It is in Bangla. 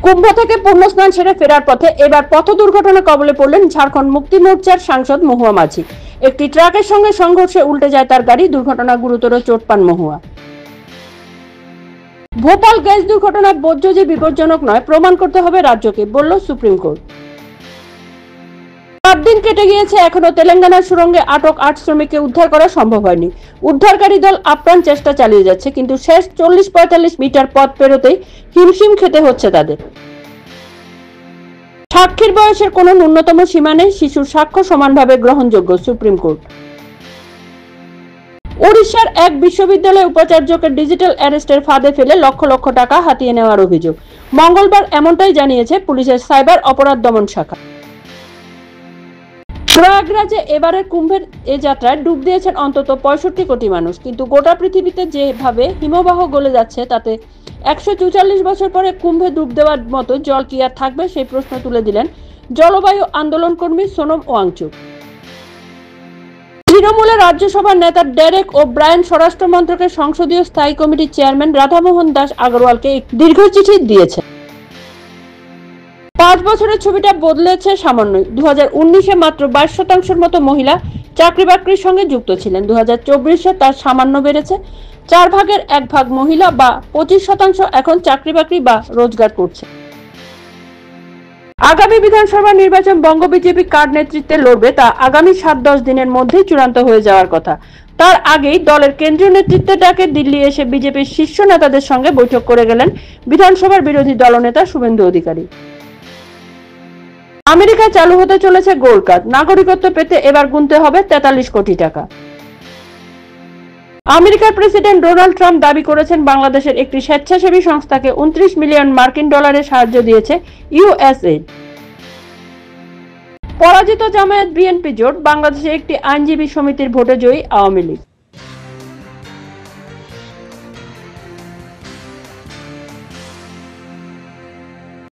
কুম্ভ থেকে পুণ্যস্নান সেরে ফেরার পথে এবার পথ দুর্ঘটনা কবলে পড়লেন ঝাড়খণ্ড মুক্তি মোর্চার সাংসদ মহুয়া মাঝি। একটি ট্রাকের সঙ্গে সংঘর্ষে উল্টে যায় তার গাড়ি, দুর্ঘটনা গুরুতর চোট পান মহুয়া। ভোপাল গ্যাস দুর্ঘটনা বর্জ্য যে বিপজ্জনক নয় প্রমাণ করতে হবে রাজ্যকে, বলল সুপ্রিম কোর্ট। 7 দিন কেটে গিয়েছে, এখনো তেলেঙ্গানার সুরঙ্গে আটক 8 শ্রমিককে উদ্ধার করা সম্ভব হয়নি। উদ্ধারকারী দল আপ্রাণ চেষ্টা চালিয়ে যাচ্ছে, কিন্তু শেষ 40-45 মিটার পথ পেরোতেই হিমশিম খেতে হচ্ছে তাদের। সাক্ষীর বয়সের কোনো ন্যূনতম সীমা নেই, শিশুর সাক্ষ্য সমানভাবে গ্রহণযোগ্য, সুপ্রিম কোর্ট। ওড়িশার এক বিশ্ববিদ্যালয় উপাচার্যকে ডিজিটাল অ্যারেস্টের ফাঁদে ফেলে লক্ষ লক্ষ টাকা হাতিয়ে নেওয়ার অভিযোগ। মঙ্গলবার এমনটাই জানিয়েছে পুলিশের সাইবার অপরাধ দমন শাখা। প্রয়াগরাজে এবারের কুম্ভের এ যাত্রায় ডুব দিয়েছেন অন্তত 65 কোটি মানুষ, কিন্তু গোটা পৃথিবীতে যেভাবে হিমবাহ গলে যাচ্ছে তাতে 144 বছর পরে কুম্ভে ডুব দেওয়ার মতো জল কি আর থাকবে, সেই প্রশ্ন তুলে দিলেন জলবায়ু আন্দোলন কর্মী সোনম ওয়াংচুক। তৃণমূলের রাজ্যসভার নেতা ডেরেক ও ব্রায়ান স্বরাষ্ট্র মন্ত্রকের সংসদীয় স্থায়ী কমিটির চেয়ারম্যান রাধামোহন দাস আগরওয়ালকে এক দীর্ঘ চিঠি দিয়েছে। 5 বছরের ছবিটা বদলেছে সামান্যই। 2019-এ মাত্র 22% মতো মহিলা চাকরি বাকরির সঙ্গে যুক্ত ছিলেন। 2024-এ তার সামান্য বেড়েছে। 4 ভাগের 1 ভাগ মহিলা বা 25% এখন চাকরি বাকরি বা রোজগার করছে। আগামী বিধানসভা নির্বাচন বঙ্গ বিজেপি কার নেতৃত্বে লড়বে তা আগামী 7-10 দিনের মধ্যেই চূড়ান্ত হয়ে যাওয়ার কথা। তার আগেই দলের কেন্দ্রীয় নেতৃত্বের ডাকে দিল্লি এসে বিজেপির শীর্ষ নেতাদের সঙ্গে বৈঠক করে গেলেন বিধানসভার বিরোধী দলনেতা শুভেন্দু অধিকারী। আমেরিকায় চালু হতে চলেছে গোল্ড কার্ড, নাগরিকত্ব পেতে এবার গুনতে হবে 43 কোটি টাকা। আমেরিকার প্রেসিডেন্ট ডোনাল্ড ট্রাম্প দাবি করেছেন বাংলাদেশের একটি স্বেচ্ছাসেবী সংস্থাকে 29 মিলিয়ন মার্কিন ডলারের সাহায্য দিয়েছে ইউএসএইড। পরাজিত জামায়াত বিএনপি জোট বাংলাদেশে একটি আইনজীবী সমিতির ভোটে জয়ী আওয়ামী লীগ।